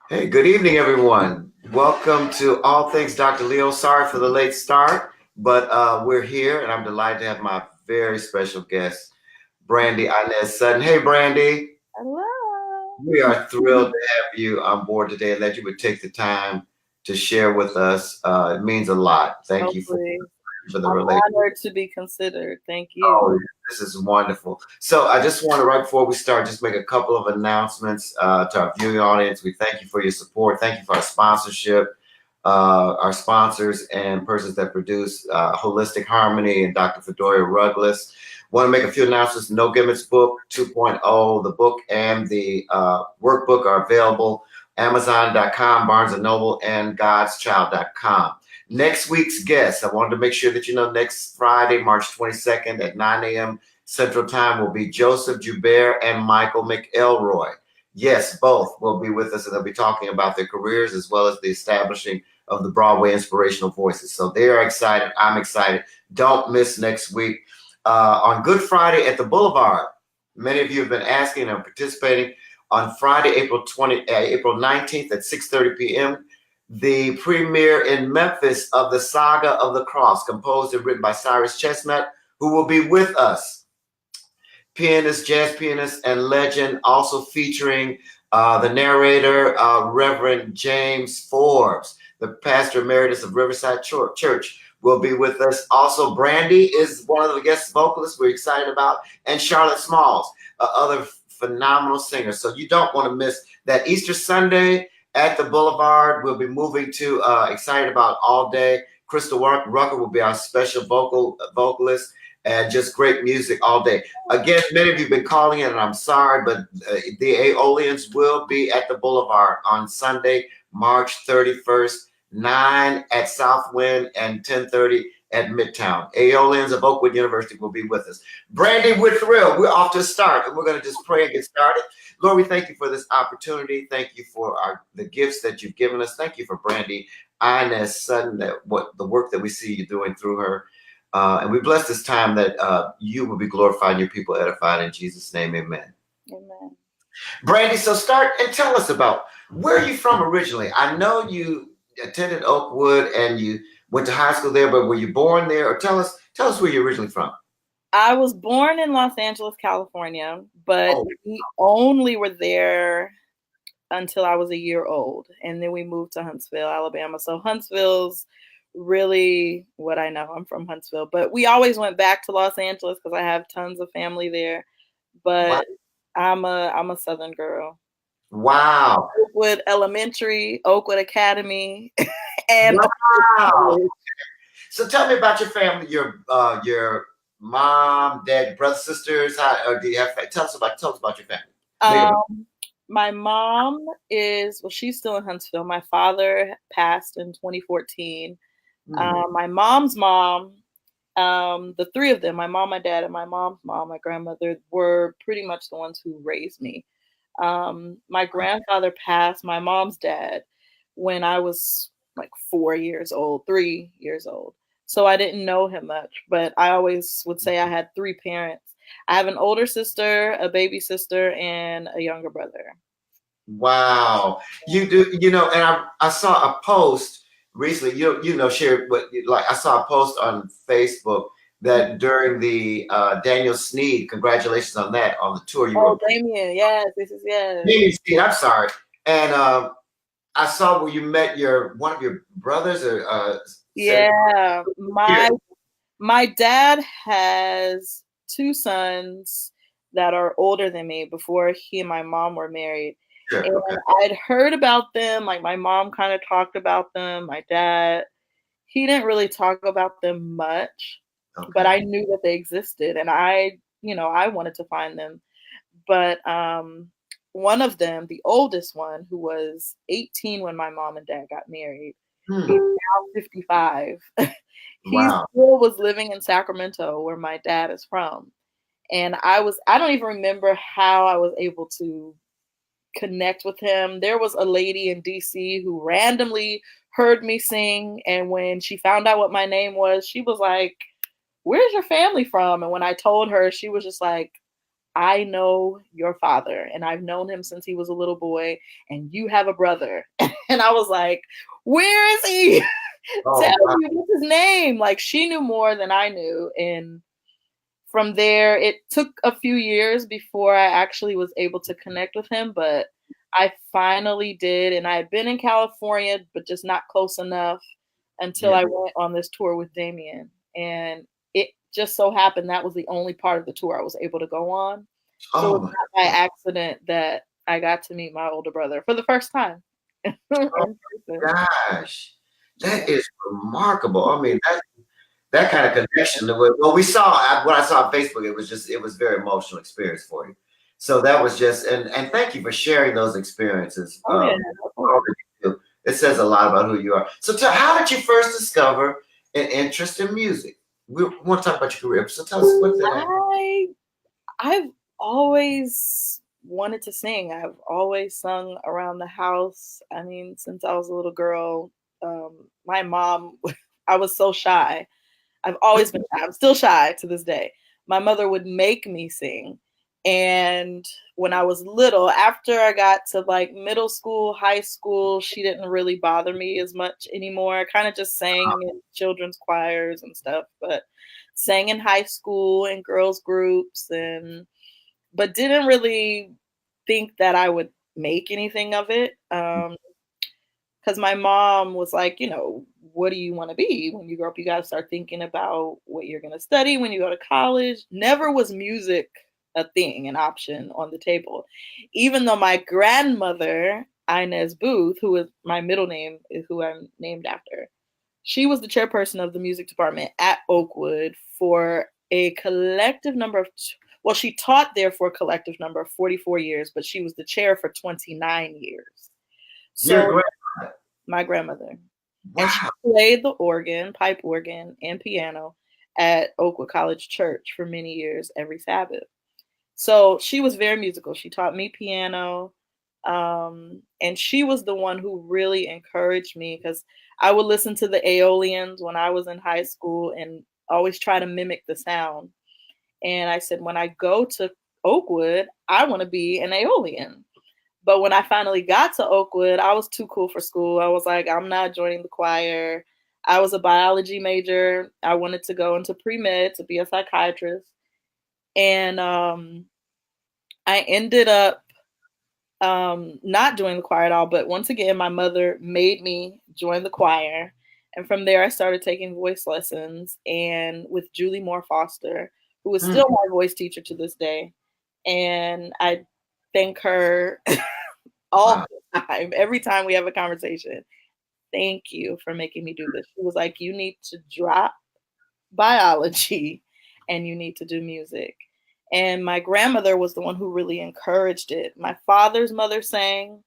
Hey, good evening, everyone. Welcome to All Things Dr. Leo. Sorry for the late start, but we're here, and I'm delighted to have my very special guest, Brandie Inez Sutton. Hey, Brandie. Hello. We are thrilled to have you on board today and that you would take the time to share with us. It means a lot. Thank you Hopefully, for the I'm relationship. honored to be considered. Thank you. Oh, this is wonderful. So I just want to, right before we start, just make a couple of announcements to our viewing audience. We thank you for your support. Thank you for our sponsorship, our sponsors and persons that produce Holistic Harmony and Dr. Fedoria Rugless. Want to make a few announcements. No Gimmicks Book 2.0, the book and the workbook are available. Amazon.com, Barnes and Noble, and God'sChild.com. Next week's guest, I wanted to make sure that you know next Friday, March 22nd at 9 a.m. Central Time will be Joseph Joubert and Michael McElroy. Yes, both will be with us and they'll be talking about their careers as well as the establishing of the Broadway Inspirational Voices. So they are excited. I'm excited. Don't miss next week. On Good Friday at the Boulevard, many of you have been asking and participating on Friday, April 19th at 6:30 p.m. The premiere in Memphis of the Saga of the Cross, composed and written by Cyrus Chestnut, who will be with us. Pianist, jazz pianist, and legend, also featuring the narrator, Reverend James Forbes, the pastor emeritus of Riverside Church, will be with us. Also, Brandie is one of the guest vocalists we're excited about, and Charlotte Smalls, other phenomenal singers. So you don't want to miss that Easter Sunday at the Boulevard. We'll be moving to excited about all day. Crystal Rucker will be our special vocalist, and just great music all day. Again, many of you have been calling in, and I'm sorry, but the Aeolians will be at the Boulevard on Sunday, March 31st, 9 at Southwind and 10:30 at Midtown. Aeolians of Oakwood University will be with us. Brandie, we're thrilled. We're off to start, and we're going to just pray and get started. Lord, we thank you for this opportunity. Thank you for the gifts that you've given us. Thank you for Brandie Inez Sutton, the work that we see you doing through her. And we bless this time that you will be glorified and your people edified. In Jesus' name, amen. Amen. Brandie, so start and tell us about where are you from originally? I know you attended Oakwood and you went to high school there, but were you born there? Or tell us where you're originally from. I was born in Los Angeles, California, but Oh, we only were there until I was a year old. And then we moved to Huntsville, Alabama. So Huntsville's really what I know. I'm from Huntsville, but we always went back to Los Angeles because I have tons of family there. wow. But I'm a Southern girl. Wow. Oakwood Elementary, Oakwood Academy, and Wow. Oakwood So tell me about your family, your mom, dad, your brothers, sisters. How or do you have tell us about your family. Make it. um, my mom she's still in Huntsville. My father passed in 2014. Hmm. My mom's mom, the three of them, my mom, my dad, and my mom's mom, my grandmother, were pretty much the ones who raised me. My grandfather passed, my mom's dad, when I was like 4 years old, 3 years old. So I didn't know him much, but I always would say I had three parents. I have an older sister, a baby sister, and a younger brother. Wow, you do, and I saw a post recently. Shared what like I saw a post on Facebook that during the Daniel Sneed, congratulations on that on the tour you Oh, were. Damien, yes, this is yes. Daniel Sneed, I'm sorry, and I saw where you met your one of your brothers or said Yeah, here. my dad has two sons that are older than me before he and my mom were married. Sure, And okay, I'd heard about them, like my mom kind of talked about them. My dad, he didn't really talk about them much, but okay. I knew that they existed and I wanted to find them. But one of them, the oldest one, who was 18 when my mom and dad got married, he's Hmm. now 55. He Wow. still was living in Sacramento, where my dad is from. And I don't even remember how I was able to connect with him. There was a lady in DC who randomly heard me sing. And when she found out what my name was, she was like, "Where's your family from?" And when I told her, she was just like, I know your father, and I've known him since he was a little boy, and you have a brother. And I was like, where is he? Tell Oh, wow. me, what's his name? Like, she knew more than I knew. And from there, it took a few years before I actually was able to connect with him, but I finally did. And I had been in California, but just not close enough until Yeah. I went on this tour with Damien. And it just so happened that was the only part of the tour I was able to go on. So Oh it's my not by accident that I got to meet my older brother for the first time. In person. gosh. Yeah. That is remarkable. I mean, that kind of connection. Well, we saw what I saw on Facebook. It was a very emotional experience for you. So that was just, and thank you for sharing those experiences. Oh yeah, of All course. that you do. It says a lot about who you are. So how did you first discover an interest in music? We want to talk about your career. So tell us what that. I've always wanted to sing. I've always sung around the house. I mean, since I was a little girl, my mom, I was so shy. I've always been shy. I'm still shy to this day. My mother would make me sing. And when I was little, after I got to like middle school, high school, she didn't really bother me as much anymore. I kind of just sang in children's choirs and stuff, but sang in high school and girls groups, and but didn't really think that I would make anything of it. Because my mom was like, what do you want to be when you grow up? You got to start thinking about what you're going to study when you go to college. Never was music a thing, an option on the table. Even though my grandmother, Inez Booth, who is my middle name, is who I'm named after, she was the chairperson of the music department at Oakwood for a collective number of, well, she taught there for a collective number of 44 years, but she was the chair for 29 years. Your So my grandmother. And she wow. played the organ, pipe organ, and piano at Oakwood College Church for many years every Sabbath. So she was very musical. She taught me piano. And she was the one who really encouraged me because I would listen to the Aeolians when I was in high school and always try to mimic the sound. And I said, when I go to Oakwood, I want to be an Aeolian. But when I finally got to Oakwood, I was too cool for school. I was like, I'm not joining the choir. I was a biology major. I wanted to go into pre-med to be a psychiatrist. And I ended up not joining the choir at all. But once again, my mother made me join the choir. And from there, I started taking voice lessons and with Julie Moore Foster, who is still my voice teacher to this day. And I thank her all the time, every time we have a conversation. Thank you for making me do this. She was like, you need to drop biology and you need to do music. And my grandmother was the one who really encouraged it. My father's mother sang.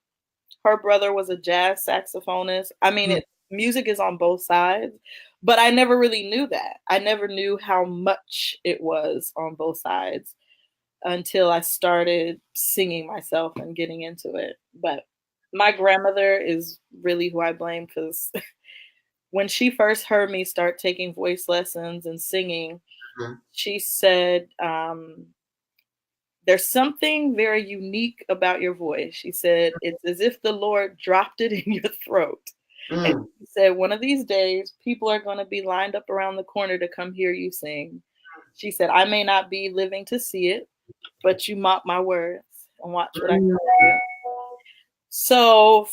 Her brother was a jazz saxophonist. I mean, music is on both sides, but I never really knew that. I never knew how much it was on both sides until I started singing myself and getting into it. But my grandmother is really who I blame because when she first heard me start taking voice lessons and singing, she said, there's something very unique about your voice. She said, it's as if the Lord dropped it in your throat. And she said, one of these days, people are going to be lined up around the corner to come hear you sing. She said, I may not be living to see it, but you mock my words and watch what I do. So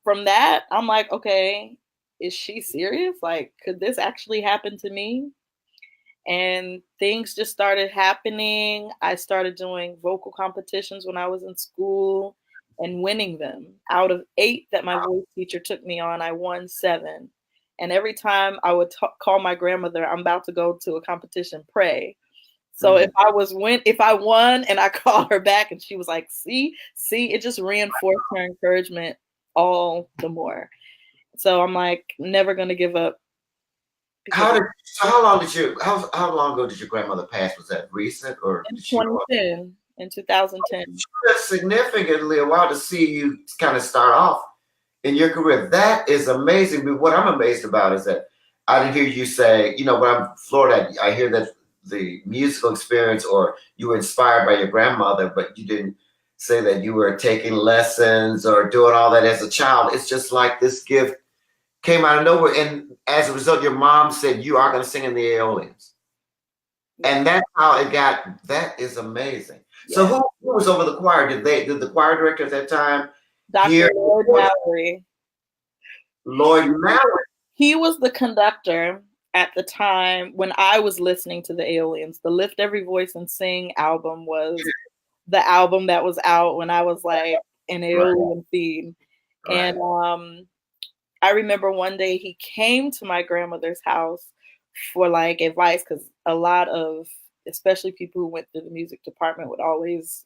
from that, I'm like, okay, is she serious? Like, could this actually happen to me? And things just started happening. I started doing vocal competitions when I was in school and winning them. Out of 8 that my voice teacher took me on, I won 7. And every time I would call my grandmother, I'm about to go to a competition, pray. So if I won and I called her back and she was like, see, it just reinforced her encouragement all the more. So I'm like, never going to give up. How long ago did your grandmother pass? Was that recent or In 2010, in 2010. That's significantly a while to see you kind of start off in your career. That is amazing. But what I'm amazed about is that I didn't hear you say, when I'm in Florida, I hear that the musical experience, or you were inspired by your grandmother, but you didn't say that you were taking lessons or doing all that as a child. It's just like this gift came out of nowhere, and as a result, your mom said you are going to sing in the Aeolians, and that's how it got. That is amazing. Yeah. So who was over the choir? Did the choir director at that time Dr. Lloyd Mallory? Lloyd Mallory. He was the conductor at the time when I was listening to the Aeolians. The Lift Every Voice and Sing album was the album that was out when I was like an Aeolian fiend. And I remember one day he came to my grandmother's house for like advice, because a lot of, especially people who went through the music department, would always,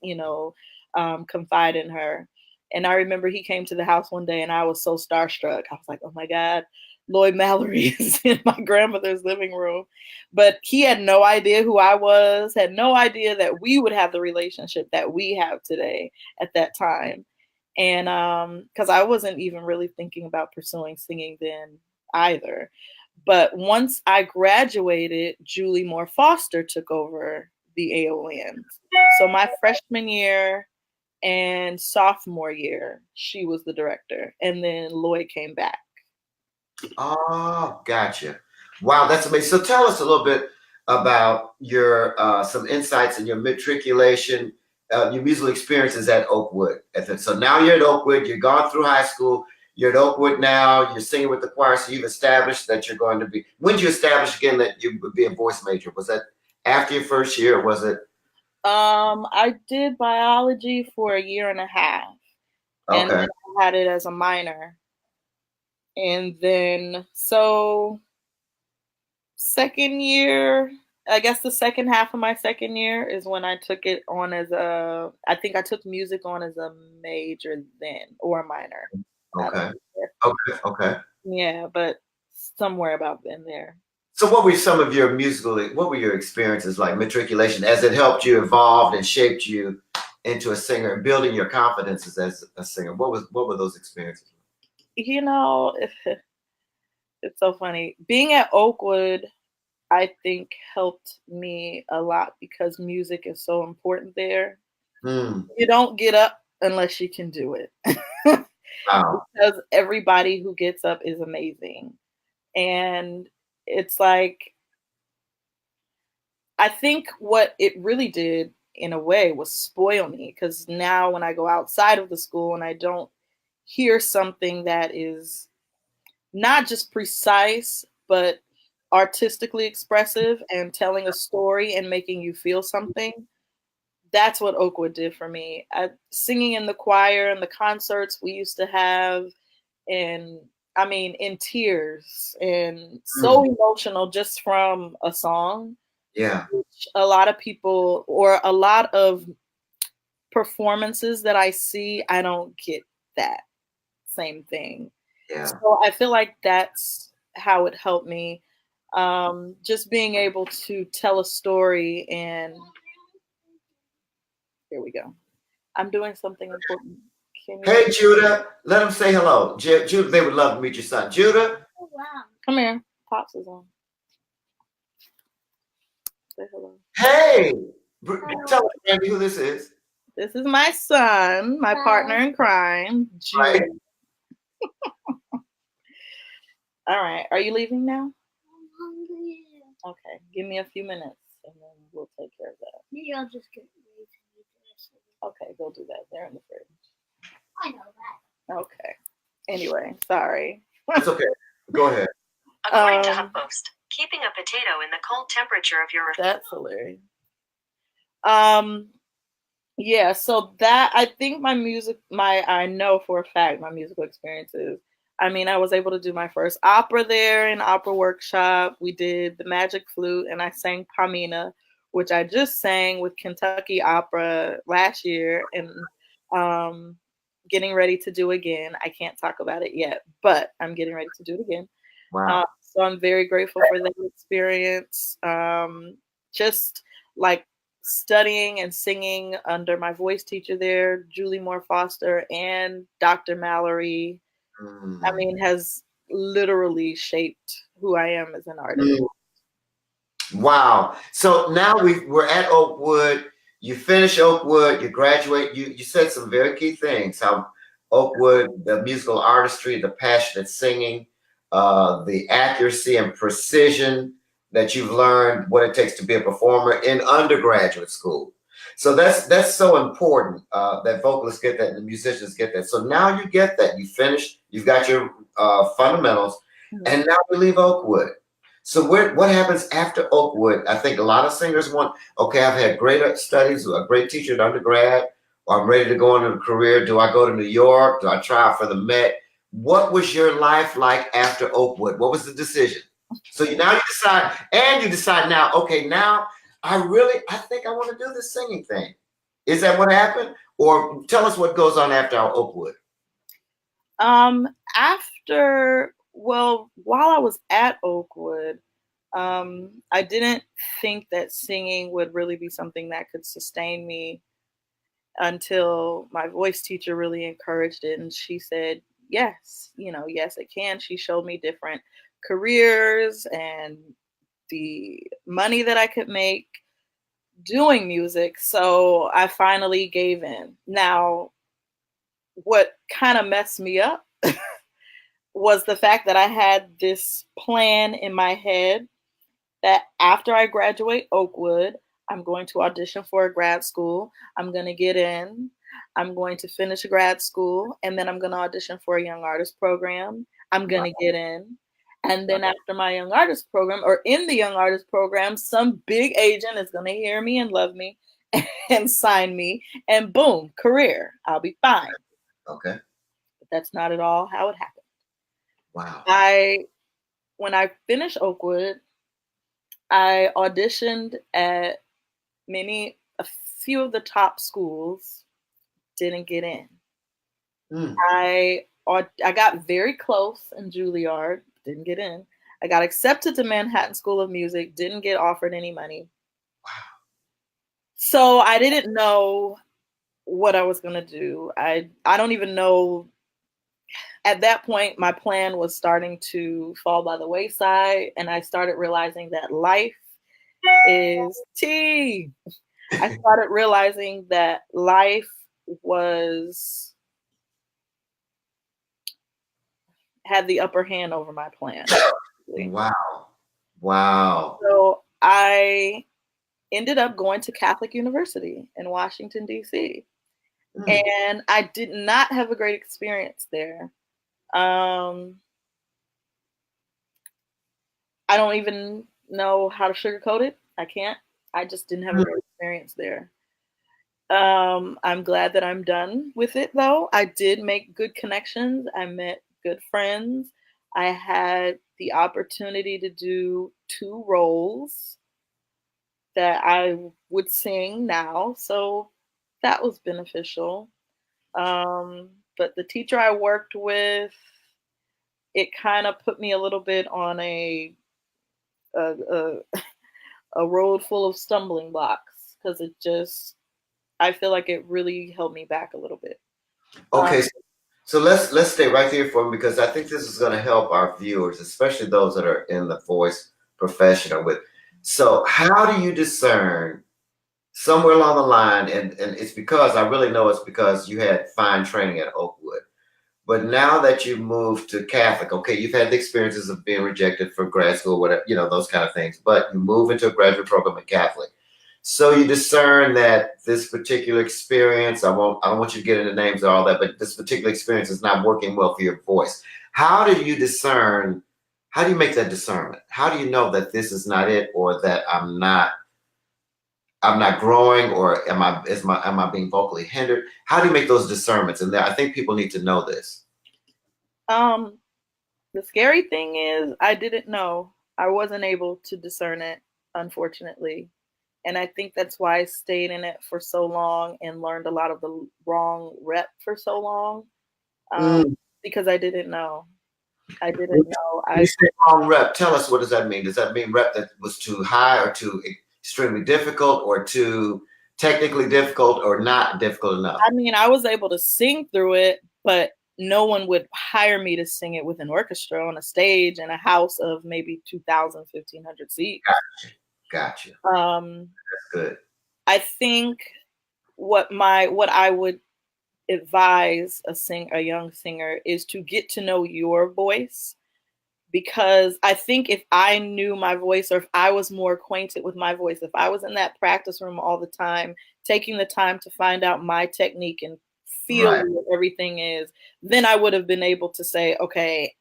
confide in her. And I remember he came to the house one day and I was so starstruck. I was like, oh my God, Lloyd Mallory is in my grandmother's living room. But he had no idea who I was, had no idea that we would have the relationship that we have today at that time. And because I wasn't even really thinking about pursuing singing then either. But once I graduated, Julie Moore Foster took over the Aeolians. So my freshman year and sophomore year, she was the director. And then Lloyd came back. Oh, gotcha. Wow, that's amazing. So tell us a little bit about your some insights in your matriculation, your musical experiences at Oakwood. So now you're at Oakwood, you've gone through high school, you're at Oakwood now, you're singing with the choir, so you've established that you're going to be, when did you establish again that you would be a voice major? Was that after your first year, or was it? I did biology for a year and a half. And then I had it as a minor. And then, so second year, I guess the second half of my second year is when I took it on as I think I took music on as a major then, or a minor. Okay. Yeah, but somewhere about in there. So what were some of your what were your experiences like matriculation, as it helped you evolve and shaped you into a singer and building your confidences as a singer? What were those experiences? It's so funny. Being at Oakwood, I think helped me a lot because music is so important there. You don't get up unless you can do it. Wow. Because everybody who gets up is amazing. And it's like, I think what it really did in a way was spoil me, because now when I go outside of the school and I don't hear something that is not just precise, but artistically expressive and telling a story and making you feel something, that's what Oakwood did for me. Singing in the choir and the concerts we used to have, and I mean, in tears and so emotional just from a song. Yeah. Which a lot of people, or a lot of performances that I see, I don't get that same thing. Yeah. So I feel like that's how it helped me. Just being able to tell a story, and here we go. I'm doing something important. Hey, Judah, let them say hello. Judah, they would love to meet your son. Judah. Oh, wow. Come here. Pops is on. Say hello. Hey, tell us, Brandie, who this is. This is my son, my partner in crime, Judah. Right. All right. Are you leaving now? I'm hungry. Okay. Give me a few minutes and then we'll take care of that. Maybe I'll just get ready to eat this. Okay, go do that. They're in the fridge. I know that. Okay. Anyway, sorry. It's okay. Go ahead. According to HuffPost, keeping a potato in the cold temperature of your That's hilarious. Yeah, so that, I think I know for a fact my musical experiences. I mean, I was able to do my first opera there in opera workshop. We did the Magic Flute and I sang Pamina, which I just sang with Kentucky Opera last year, and getting ready to do again. I can't talk about it yet, but I'm getting ready to do it again. Wow. So I'm very grateful for that experience. Just like studying and singing under my voice teacher there, Julie Moore Foster, and Dr. Mallory, I mean, has literally shaped who I am as an artist. Wow. So now we're at Oakwood. You finish Oakwood, you graduate. You said some very key things. How Oakwood, the musical artistry, the passionate singing, the accuracy and precision that you've learned, what it takes to be a performer in undergraduate school. So that's so important that vocalists get that and the musicians get that. So now you get that. You finish. You've got your fundamentals, and now we leave Oakwood. So what happens after Oakwood? I think a lot of singers want, okay, I've had great studies, a great teacher at undergrad, or I'm ready to go into a career. Do I go to New York? Do I try out for the Met? What was your life like after Oakwood? What was the decision? So now you decide now, okay, now I think I want to do this singing thing. Is that what happened? Or tell us what goes on after our Oakwood. While I was at Oakwood, I didn't think that singing would really be something that could sustain me until my voice teacher really encouraged it. And she said, yes, yes, it can. She showed me different careers and the money that I could make doing music. So I finally gave in. Now, what kind of messed me up was the fact that I had this plan in my head that after I graduate Oakwood, I'm going to audition for a grad school. I'm going to get in. I'm going to finish grad school, and then I'm going to audition for a young artist program. I'm going to get in. And then after my young artist program, or in the young artist program, some big agent is going to hear me and love me and sign me, and boom, career. I'll be fine. Okay. But that's not at all how it happened. Wow. When I finished Oakwood, I auditioned at a few of the top schools, didn't get in. I got very close in Juilliard, didn't get in. I got accepted to Manhattan School of Music, didn't get offered any money. Wow. So I didn't know what I was going to do. I don't even know. At that point, my plan was starting to fall by the wayside, and I started realizing that life is tea. I started realizing that life had the upper hand over my plan. Wow. So I ended up going to Catholic University in Washington, D.C. And I did not have a great experience there. I don't even know how to sugarcoat it. I can't. I just didn't have a great experience there. I'm glad that I'm done with it, though. I did make good connections. I met good friends. I had the opportunity to do 2 roles that I would sing now. So that was beneficial. But the teacher I worked with, it kind of put me a little bit on a road full of stumbling blocks, because I feel like it really held me back a little bit. Okay, so let's stay right there for me, because I think this is going to help our viewers, especially those that are in the voice profession or with. So how do you discern somewhere along the line, and it's because I really know it's because you had fine training at Oakwood, but now that you moved to Catholic, okay, you've had the experiences of being rejected for grad school, whatever, those kind of things, but you move into a graduate program at Catholic. So you discern that this particular experience, I don't want you to get into names or all that, but this particular experience is not working well for your voice. How do you make that discernment? How do you know that this is not it, or that I'm not growing, or am I being vocally hindered? How do you make those discernments? And I think people need to know this. The scary thing is I didn't know. I wasn't able to discern it, unfortunately. And I think that's why I stayed in it for so long and learned a lot of the wrong rep for so long, because I didn't know. I didn't know. When you say wrong rep, tell us, what does that mean? Does that mean rep that was too high, or too extremely difficult, or too technically difficult, or not difficult enough? I mean, I was able to sing through it, but no one would hire me to sing it with an orchestra on a stage in a house of maybe 2,000, 1,500 seats. Gotcha. Gotcha. Um, That's good. I think what I would advise a young singer is to get to know your voice, because I think if I knew my voice, or if I was more acquainted with my voice, if I was in that practice room all the time, taking the time to find out my technique and feel Right. what everything is, then I would have been able to say, okay,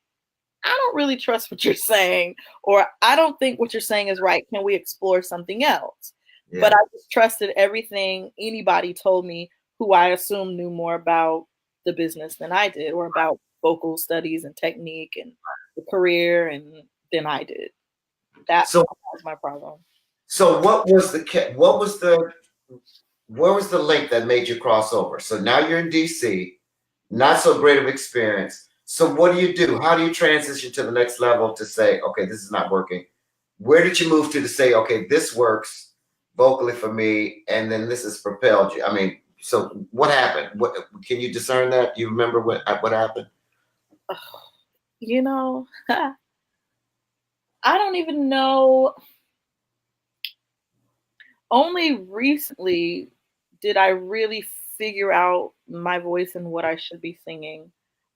I don't really trust what you're saying, or I don't think what you're saying is right. Can we explore something else? But Yeah. I just trusted everything anybody told me who I assumed knew more about the business than I did, or about vocal studies and technique and the career and than I did. That So was my problem. so where was the link that made you cross over? So now you're in DC, not so great of experience. So what do you do? How do you transition to the next level to say, okay, this is not working? Where did you move to say, okay, this works vocally for me, and then this has propelled you? I mean, so what happened? What can you discern that? You remember what happened? You know, I don't even know. Only recently did I really figure out my voice and what I should be singing.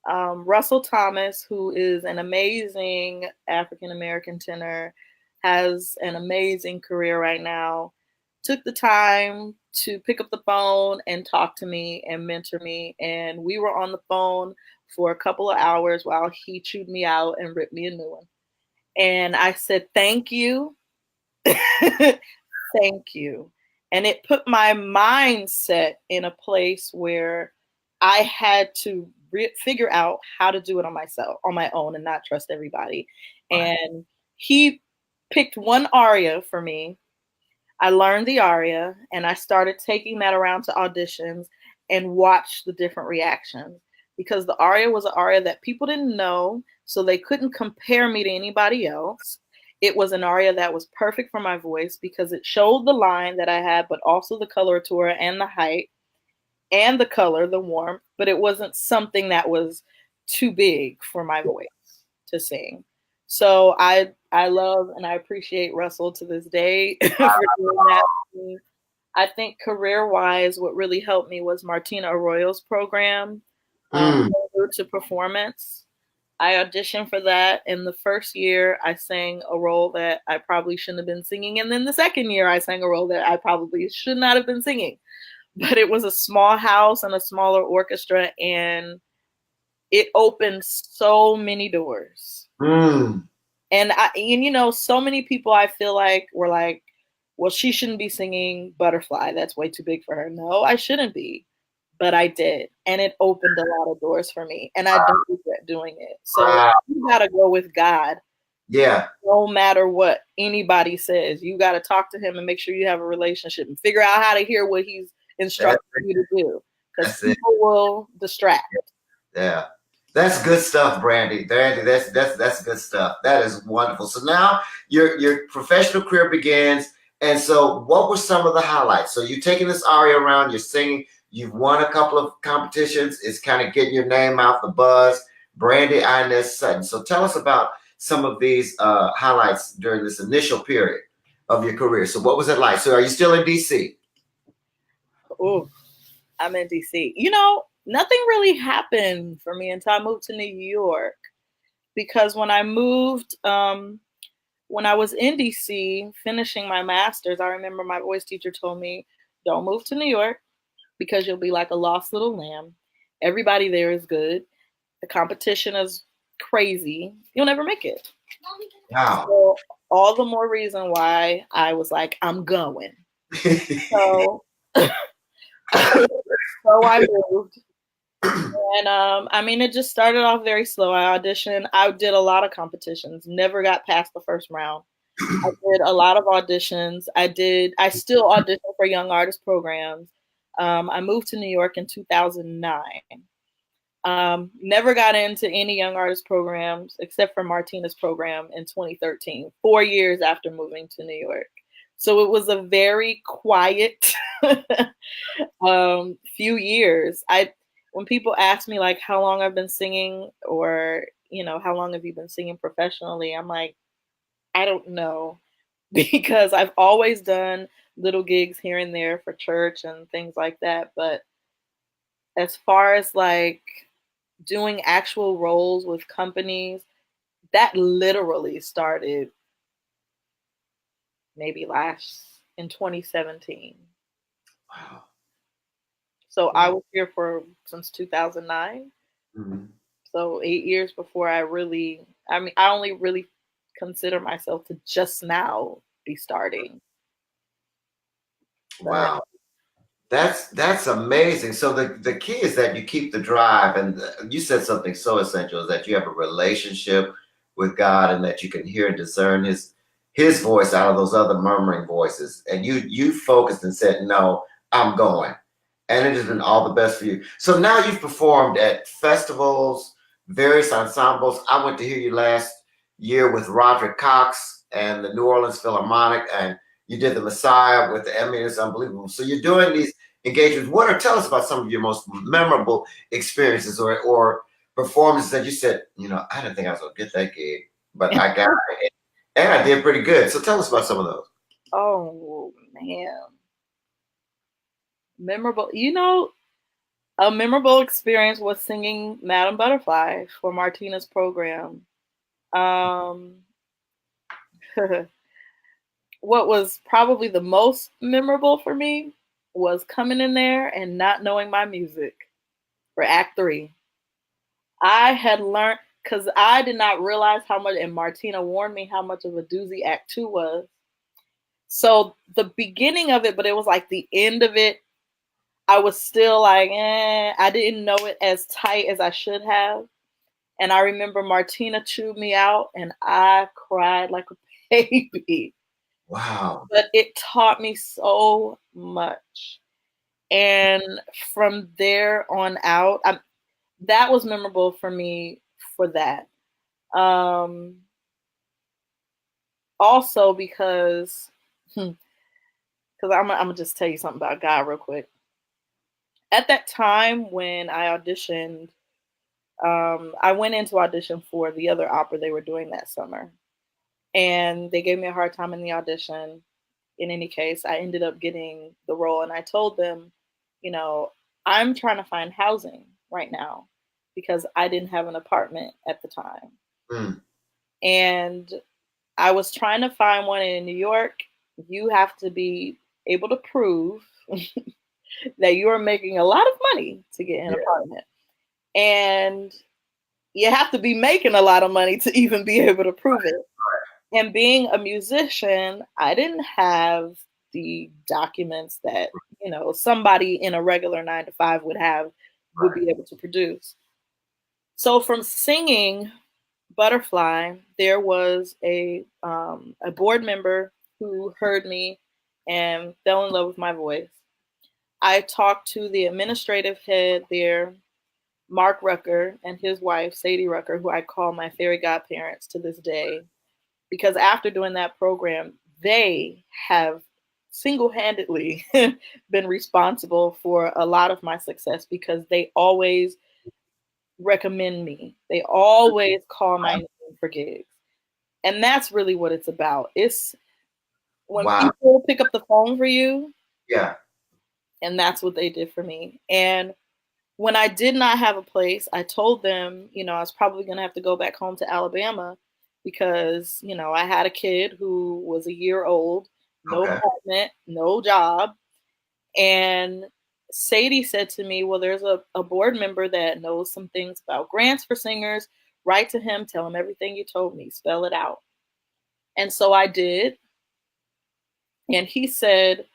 Russell Thomas, who is an amazing African American tenor, has an amazing career right now, took the time to pick up the phone and talk to me and mentor me. And we were on the phone for a couple of hours while he chewed me out and ripped me a new one. And I said, thank you. Thank you. And it put my mindset in a place where I had to figure out how to do it on my own, and not trust everybody. Right. And he picked one aria for me. I learned the aria, and I started taking that around to auditions and watched the different reactions, because the aria was an aria that people didn't know, so they couldn't compare me to anybody else. It was an aria that was perfect for my voice because it showed the line that I had, but also the coloratura and the height and the color, the warmth, but it wasn't something that was too big for my voice to sing. So I love and I appreciate Russell to this day for doing that. I think career wise, what really helped me was Martina Arroyo's program, Mm. Road to Performance. I auditioned for that. In the first year, I sang a role that I probably shouldn't have been singing. And then the second year, I sang a role that I probably should not have been singing. But it was a small house and a smaller orchestra, and it opened so many doors. Mm. And so many people I feel like were like, well, she shouldn't be singing Butterfly. That's way too big for her. No, I shouldn't be. But I did. And it opened a lot of doors for me. And I don't regret doing it. So Wow. you got to go with God. Yeah. No matter what anybody says, you got to talk to him and make sure you have a relationship and figure out how to hear what he's instructing you to do. Because people will distract. Yeah. That's good stuff, Brandie. That's good stuff. That is wonderful. So now your professional career begins. And so what were some of the highlights? So you're taking this aria around, you're singing, you've won a couple of competitions, it's kind of getting your name out the buzz. Brandie Inez Sutton. So tell us about some of these highlights during this initial period of your career. So what was it like? So are you still in DC? Oh, I'm in DC. Nothing really happened for me until I moved to New York. Because when I moved, when I was in DC finishing my master's, I remember my voice teacher told me, don't move to New York because you'll be like a lost little lamb. Everybody there is good. The competition is crazy. You'll never make it. Wow. So all the more reason why I was like, I'm going. So, so I moved. And it just started off very slow. I auditioned. I did a lot of competitions, never got past the first round. I did a lot of auditions. I still audition for young artist programs. I moved to New York in 2009. Never got into any young artist programs except for Martina's program in 2013, 4 years after moving to New York. So it was a very quiet few years. When people ask me like how long I've been singing, or how long have you been singing professionally, I'm like, I don't know. because I've always done little gigs here and there for church and things like that. But as far as like doing actual roles with companies, that literally started maybe last in 2017. Wow. So I was here for since 2009. Mm-hmm. So 8 years before I only really consider myself to just now be starting. But Wow. That's amazing. So the key is that you keep the drive, and you said something so essential, is that you have a relationship with God, and that you can hear and discern His voice out of those other murmuring voices. And you focused and said, "No, I'm going," and it has been all the best for you. So now you've performed at festivals, various ensembles. I went to hear you last year with Roderick Cox and the New Orleans Philharmonic, and you did the Messiah with the Emmy. It's unbelievable. So you're doing these engagements. Tell us about some of your most memorable experiences or performances that you said, I didn't think I was gonna get that gig, but I got it, and I did pretty good. So tell us about some of those. oh man, memorable. A memorable experience was singing Madam Butterfly for Martina's program. Um, what was probably the most memorable for me was coming in there and not knowing my music for Act 3. I had learned because I did not realize how much, and Martina warned me how much of a doozy Act 2 was. So the beginning of it, but it was like the end of it, I was still like, I didn't know it as tight as I should have. And I remember Martina chewed me out and I cried like a baby. Wow. But it taught me so much. And from there on out, that was memorable for me for that. Also because I'm gonna just tell you something about God real quick. At that time when I auditioned, I went into audition for the other opera they were doing that summer, and they gave me a hard time in the audition. In any case, I ended up getting the role, and I told them, I'm trying to find housing right now because I didn't have an apartment at the time. Mm. And I was trying to find one in New York. You have to be able to prove that you are making a lot of money to get an apartment. And you have to be making a lot of money to even be able to prove it. And being a musician, I didn't have the documents that, somebody in a regular 9 to 5 would be able to produce. So from singing Butterfly, there was a board member who heard me and fell in love with my voice. I talked to the administrative head there, Mark Rucker, and his wife, Sadie Rucker, who I call my fairy godparents to this day, because after doing that program, they have single-handedly been responsible for a lot of my success because they always recommend me. They always call my name for gigs. And that's really what it's about. It's when people pick up the phone for you. Yeah. And that's what they did for me. And when I did not have a place, I told them, I was probably going to have to go back home to Alabama because, I had a kid who was a year old, no apartment, no job. And Sadie said to me, well, there's a board member that knows some things about grants for singers. Write to him, tell him everything you told me, spell it out. And so I did. And he said,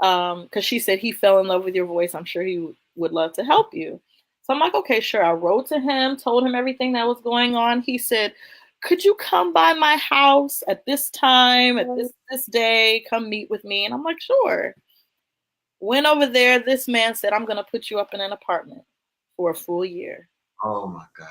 because she said he fell in love with your voice. I'm sure he would love to help you. So I'm like, okay, sure. I wrote to him, told him everything that was going on. He said, could you come by my house at this time, at this day, come meet with me? And I'm like, sure. Went over there. This man said, I'm going to put you up in an apartment for a full year. Oh my God.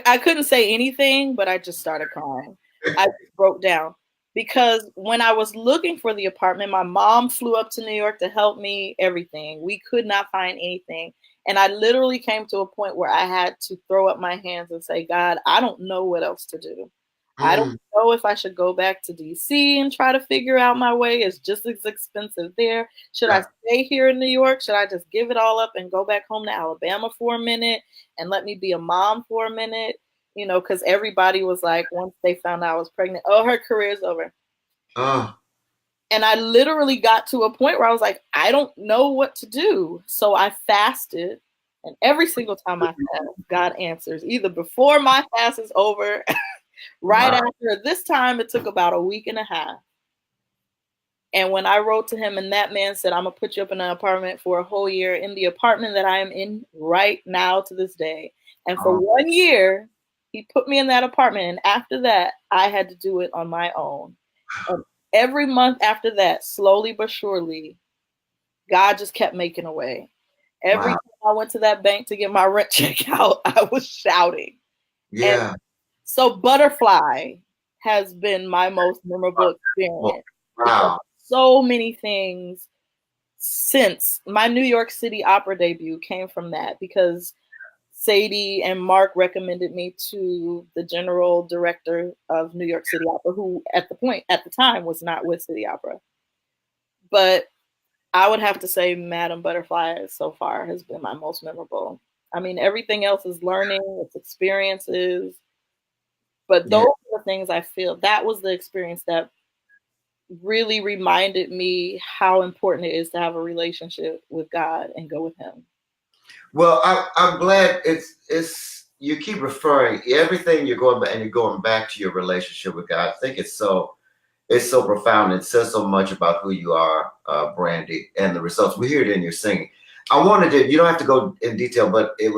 I couldn't say anything, but I just started crying. I just broke down. Because when I was looking for the apartment, my mom flew up to New York to help me, everything. We could not find anything. And I literally came to a point where I had to throw up my hands and say, God, I don't know what else to do. I don't know if I should go back to DC and try to figure out my way. It's just as expensive there. Should I stay here in New York? Should I just give it all up and go back home to Alabama for a minute and let me be a mom for a minute? You know, because everybody was like, once they found out I was pregnant, oh, her career's over. And I literally got to a point where I was like, I don't know what to do. So I fasted. And every single time I fast, God answers, either before my fast is over, right after. This time, it took about a week and a half. And when I wrote to him, and that man said, I'm going to put you up in an apartment for a whole year, in the apartment that I am in right now to this day. And for 1 year, he put me in that apartment. And after that, I had to do it on my own. And every month after that, slowly but surely, God just kept making a way. Every time I went to that bank to get my rent check out, I was shouting. Yeah. And so Butterfly has been my most memorable experience. Wow. So many things since my New York City opera debut came from that, because Sadie and Mark recommended me to the general director of New York City Opera, who at the time was not with City Opera. But I would have to say Madame Butterfly so far has been my most memorable. I mean, everything else is learning, it's experiences. But those are the things I feel. That was the experience that really reminded me how important it is to have a relationship with God and go with Him. Well, I'm glad it's you keep referring everything you're going back to your relationship with God. I think it's so profound. It says so much about who you are, Brandie, and the results. We hear it in your singing. I wanted to. You don't have to go in detail, but it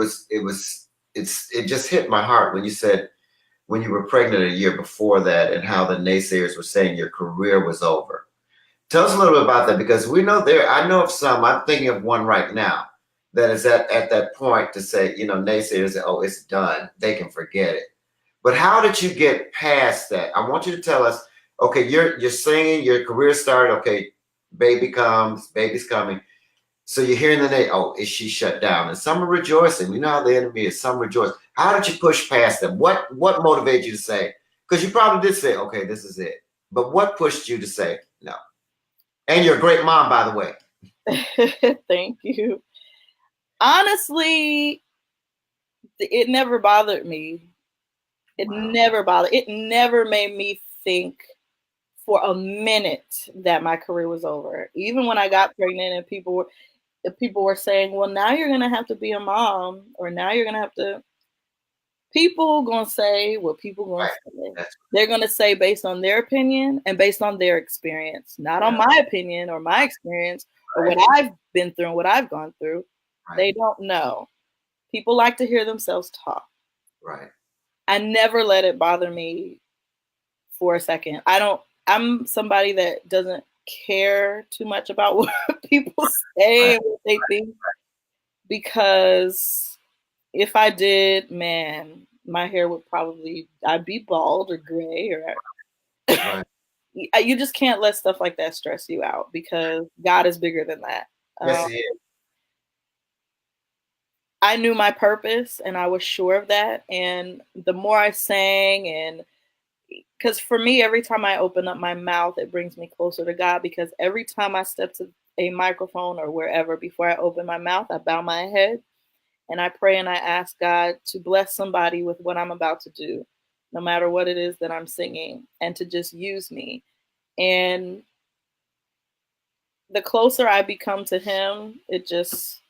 just hit my heart when you said when you were pregnant a year before that, and how the naysayers were saying your career was over. Tell us a little bit about that, because we know I know of some. I'm thinking of one right now that is at that point to say, naysayers, oh, it's done. They can forget it. But how did you get past that? I want you to tell us. Okay, you're singing, your career started. Okay, baby's coming. So you're hearing the name. Oh, is she shut down? And some are rejoicing. You know how the enemy is. Some rejoice. How did you push past them? What motivated you to say? Because you probably did say, okay, this is it. But what pushed you to say no? And you're a great mom, by the way. Thank you. Honestly, it never bothered me. It never made me think for a minute that my career was over. Even when I got pregnant and people were saying, well, now you're going to have to be a mom, or now you're going to have to, people going to say what people going to say. They're going to say based on their opinion and based on their experience, not on my opinion or my experience or what I've been through and what I've gone through. They don't know. People like to hear themselves talk. Right. I never let it bother me for a second. I'm somebody that doesn't care too much about what people say and what they think, because if I did, man, my hair would I'd be bald or gray or you just can't let stuff like that stress you out, because God is bigger than that. Yes, He is. I knew my purpose and I was sure of that. And the more I sang, and because for me, every time I open up my mouth, it brings me closer to God, because every time I step to a microphone or wherever, before I open my mouth, I bow my head and I pray and I ask God to bless somebody with what I'm about to do, no matter what it is that I'm singing, and to just use me. And the closer I become to Him, it just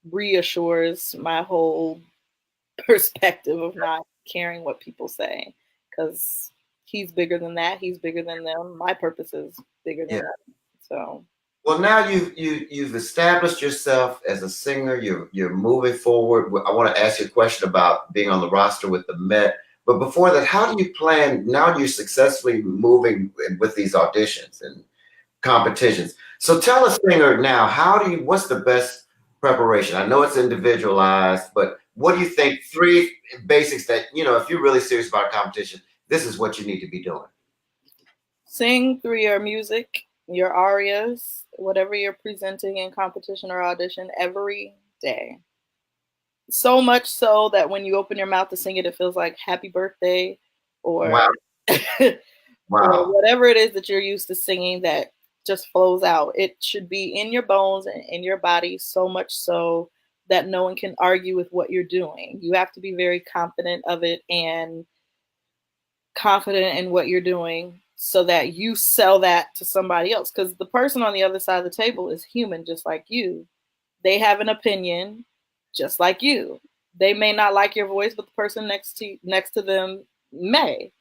reassures my whole perspective of not caring what people say, because He's bigger than that. He's bigger than them. My purpose is bigger than that. So. Well, now you've established yourself as a singer. You're moving forward. I want to ask you a question about being on the roster with the Met. But before that, how do you plan? Now you're successfully moving with these auditions and competitions. So tell us, singer, now, what's the best preparation? I know it's individualized, but what do you think? 3 basics that, if you're really serious about a competition, this is what you need to be doing. Sing through your music, your arias, whatever you're presenting in competition or audition, every day. So much so that when you open your mouth to sing it, it feels like happy birthday, or or Wow. whatever it is that you're used to singing that just flows out. It should be in your bones and in your body, so much so that no one can argue with what you're doing. You have to be very confident of it and confident in what you're doing so that you sell that to somebody else. Because the person on the other side of the table is human, just like you. They have an opinion, just like you. They may not like your voice, but the person next to them may.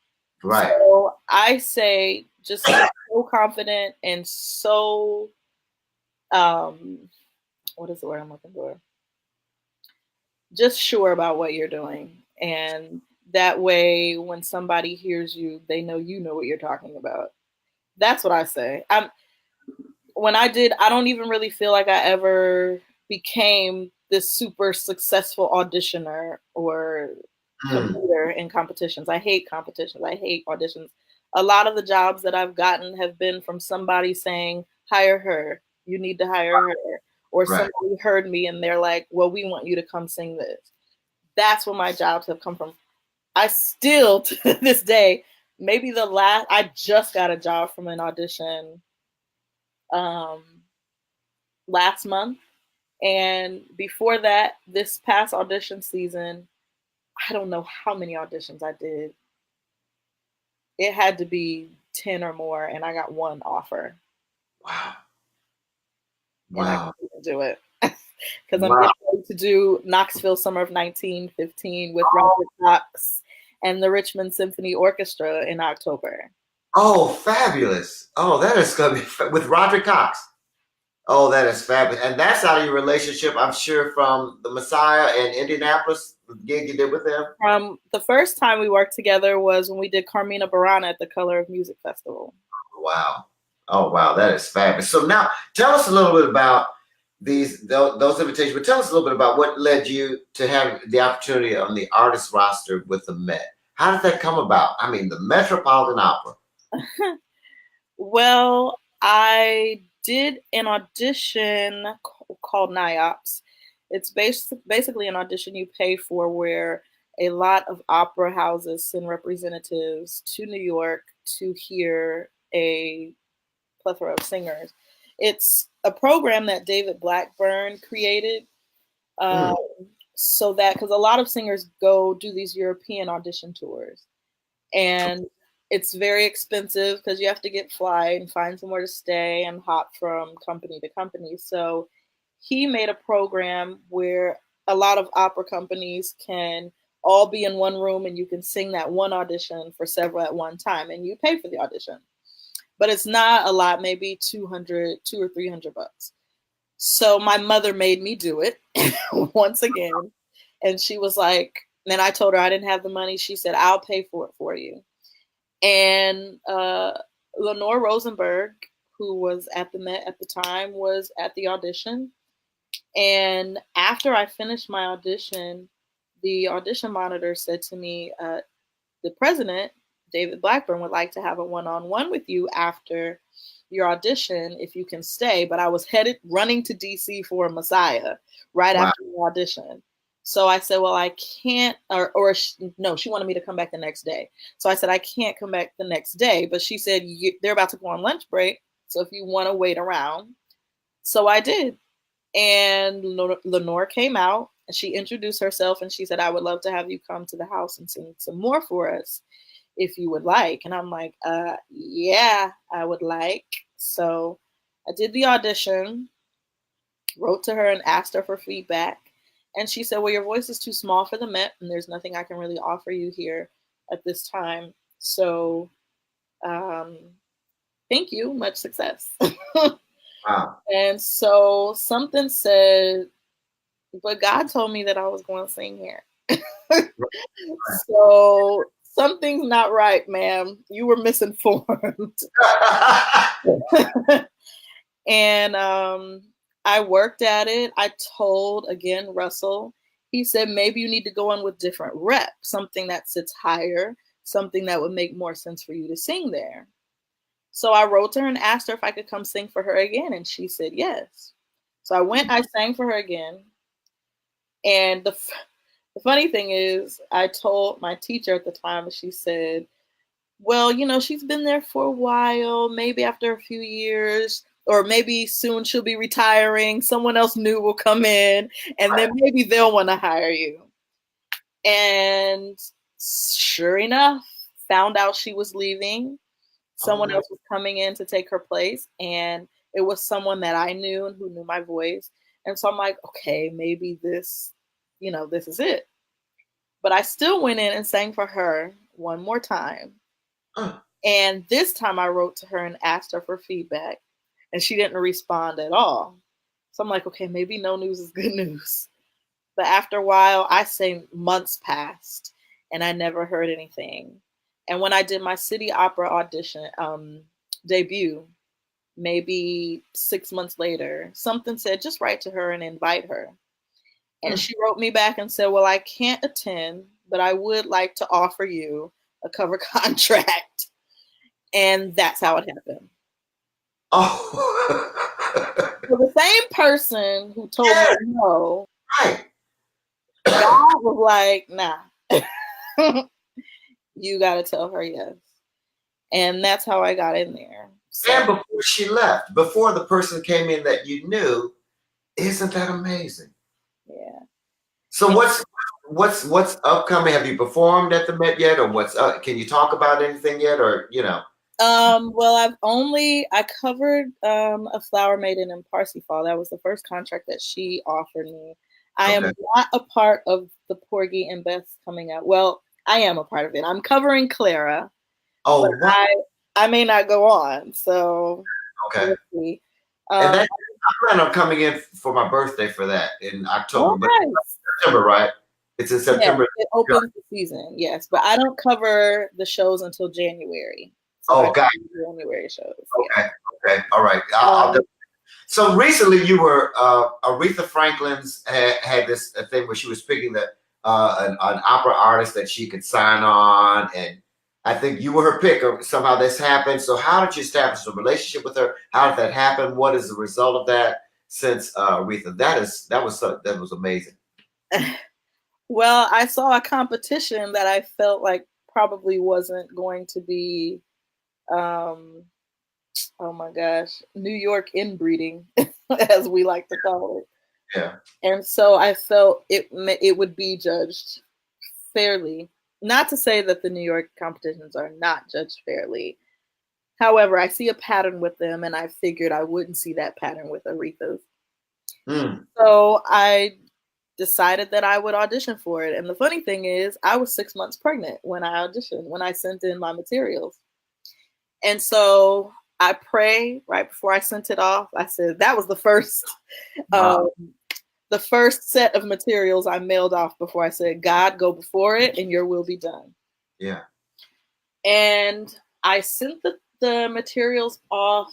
Right. So I say just be so confident and so what is the word I'm looking for? Just sure about what you're doing. And that way when somebody hears you, they know you know what you're talking about. That's what I say. I don't even really feel like I ever became this super successful auditioner or competitor in competitions. I hate competitions. I hate auditions. A lot of the jobs that I've gotten have been from somebody saying, hire her. You need to hire her. Or Right. somebody heard me and they're like, well, we want you to come sing this. That's where my jobs have come from. I still, to this day, I just got a job from an audition last month. And before that, this past audition season, I don't know how many auditions I did. It had to be 10 or more, and I got one offer. Wow. And I Wow. couldn't do it. Because I'm Wow. getting ready to do Knoxville Summer of 1915 with Robert Cox and the Richmond Symphony Orchestra in October. Oh, fabulous. Oh, that is going to be with Roger Cox. Oh, that is fabulous. And that's out of your relationship, I'm sure, from the Messiah in Indianapolis, the gig you did with him. The first time we worked together was when we did Carmina Burana at the Color of Music Festival. Wow. Oh, wow. That is fabulous. So now tell us a little bit about those invitations, but tell us a little bit about what led you to have the opportunity on the artist roster with the Met. How did that come about? I mean, the Metropolitan Opera. Well, I did an audition called NIOPS. It's basically an audition you pay for where a lot of opera houses send representatives to New York to hear a plethora of singers. It's a program that David Blackburn created so that, because a lot of singers go do these European audition tours. And it's very expensive because you have to get flight and find somewhere to stay and hop from company to company. So he made a program where a lot of opera companies can all be in one room and you can sing that one audition for several at one time and you pay for the audition. But it's not a lot, maybe $200 or $300. So my mother made me do it once again. And she was like, and I told her I didn't have the money. She said, I'll pay for it for you. And Lenore Rosenberg, who was at the Met at the time, was at the audition. And after I finished my audition, the audition monitor said to me, the president, David Blackburn, would like to have a one-on-one with you after your audition if you can stay. But I was running to DC for Messiah right after the audition. So I said, well, I can't, no, she wanted me to come back the next day. So I said, I can't come back the next day. But she said, they're about to go on lunch break. So if you want to wait around. So I did. And Lenore came out and she introduced herself and she said, I would love to have you come to the house and sing some more for us if you would like. And I'm like, yeah, I would like. So I did the audition, wrote to her and asked her for feedback. And she said, well, your voice is too small for the Met and there's nothing I can really offer you here at this time. So thank you. Much success. Wow. And so something said, but God told me that I was going to sing here. So something's not right, ma'am. You were misinformed. And I worked at it. I told, again, Russell, he said, maybe you need to go in with different rep, something that sits higher, something that would make more sense for you to sing there. So I wrote to her and asked her if I could come sing for her again. And she said, yes. So I went, I sang for her again. And the funny thing is, I told my teacher at the time, she said, well, she's been there for a while. Maybe after a few years, or maybe soon she'll be retiring. Someone else new will come in, and then maybe they'll want to hire you. And sure enough, found out she was leaving. Someone else was coming in to take her place, and it was someone that I knew and who knew my voice. And so I'm like, okay, maybe this is it. But I still went in and sang for her one more time. And this time I wrote to her and asked her for feedback, and she didn't respond at all. So I'm like, okay, maybe no news is good news. But after a while, I say months passed, and I never heard anything. And when I did my City Opera audition debut, maybe 6 months later, something said, just write to her and invite her. And she wrote me back and said, well, I can't attend, but I would like to offer you a cover contract. And that's how it happened. Oh. So the same person who told me no, Right. God was like, nah, you got to tell her yes. And that's how I got in there. So, and before she left, before the person came in that you knew, isn't that amazing? Yeah. So what's upcoming? Have you performed at the Met yet, or what's up? Can you talk about anything yet, or Well, I covered A Flower Maiden in Parsifal. That was the first contract that she offered me. I am not a part of the Porgy and Bess coming out. Well, I am a part of it. I'm covering Clara. Oh, but I may not go on. So okay. Let's see. And I plan on coming in for my birthday for that in October, but September, right? It's in September. Yeah, it opens the season, yes. But I don't cover the shows until January. So got January shows. Okay, okay, all right. So recently, you were Aretha Franklin's had this thing where she was picking an opera artist that she could sign on, and I think you were her pick. Or somehow this happened. So how did you establish a relationship with her? How did that happen? What is the result of that? Since Aretha, that was amazing. Well, I saw a competition that I felt like probably wasn't going to be, oh my gosh, New York inbreeding, as we like to call it. Yeah. And so I felt it would be judged fairly. Not to say that the New York competitions are not judged fairly. However, I see a pattern with them, and I figured I wouldn't see that pattern with Aretha's. So I decided that I would audition for it. And the funny thing is, I was 6 months pregnant when I auditioned, when I sent in my materials. And so I prayed right before I sent it off. I said that was the first set of materials I mailed off before I said, God, go before it and your will be done. Yeah. And I sent the materials off,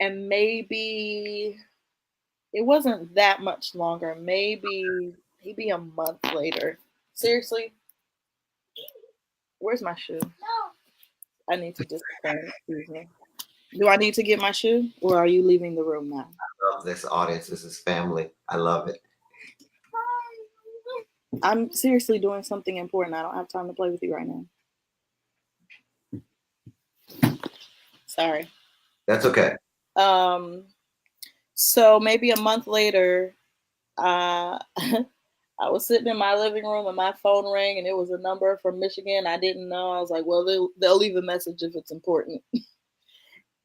and maybe it wasn't that much longer, maybe a month later. Seriously? Where's my shoe? No. I need to just excuse me. Do I need to get my shoe, or are you leaving the room now? I love this audience. This is family. I love it. I'm seriously doing something important. I don't have time to play with you right now. Sorry. That's okay. So maybe a month later, I was sitting in my living room and my phone rang, and it was a number from Michigan. I didn't know. I was like, well, they'll leave a message if it's important.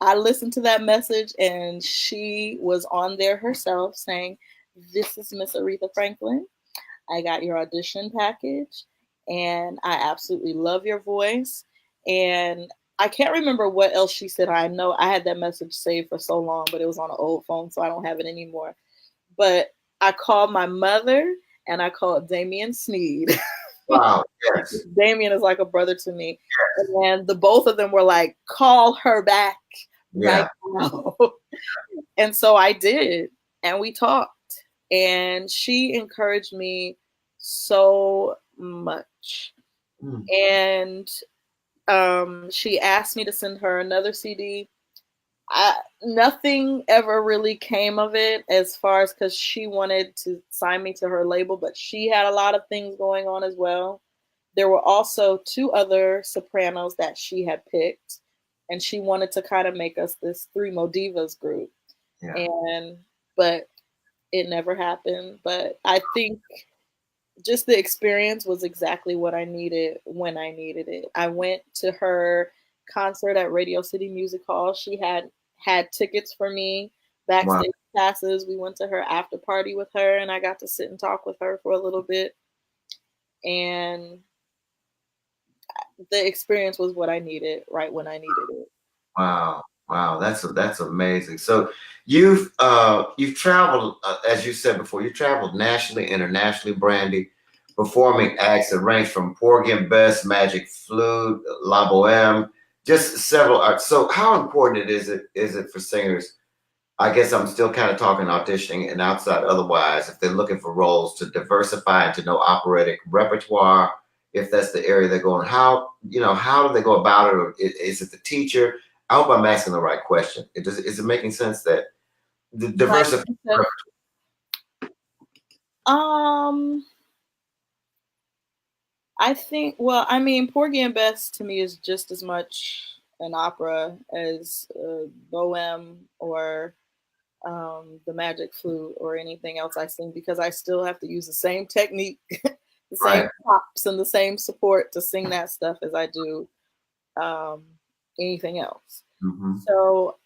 I listened to that message, and she was on there herself saying, this is Miss Aretha Franklin. I got your audition package, and I absolutely love your voice. And I can't remember what else she said. I know I had that message saved for so long, but it was on an old phone, so I don't have it anymore. But I called my mother, and I called Damian Sneed. Wow, yes. Damian is like a brother to me. Yes. And the both of them were like, call her back right now. And so I did, and we talked. And she encouraged me so much. And she asked me to send her another CD. Nothing ever really came of it, as far as, because she wanted to sign me to her label, but she had a lot of things going on as well. there were also two other sopranos that she had picked, and she wanted to kind of make us this Three Mo Divas group. Yeah. But it never happened. But I think just the experience was exactly what I needed when I needed it. I went to her concert at Radio City Music Hall. She had tickets for me, Wow. backstage passes. We went to her after party with her, and I got to sit and talk with her for a little bit. And the experience was what I needed right when I needed it. Wow. Wow. That's amazing. So you've traveled, as you said before, you traveled nationally, internationally, Brandie, performing acts that range from Porgy and Bess, Magic Flute, La Boheme, just several arts. So how important is it for singers? I guess I'm still kind of talking auditioning and outside otherwise, if they're looking for roles, to diversify and to know operatic repertoire, if that's the area they're going, how do they go about it? Or is it the teacher? I hope I'm asking the right question. Is it making sense that the diversify? I think, well, I mean, Porgy and Bess to me is just as much an opera as Bohème or the Magic Flute or anything else I sing, because I still have to use the same technique, the same props, and the same support to sing that stuff as I do anything else. Mm-hmm. So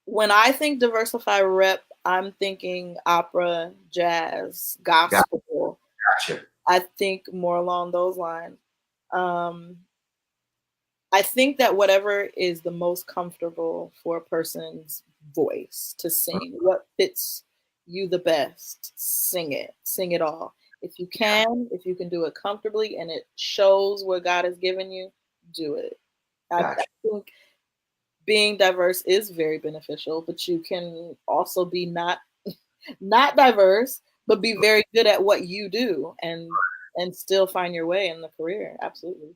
when I think diversify rep, I'm thinking opera, jazz, gospel. Gotcha. I think more along those lines. I think that whatever is the most comfortable for a person's voice to sing, what fits you the best, sing it all. If you can do it comfortably and it shows what God has given you, do it. Gotcha. I think being diverse is very beneficial, but you can also be not diverse, but be very good at what you do and still find your way in the career. Absolutely.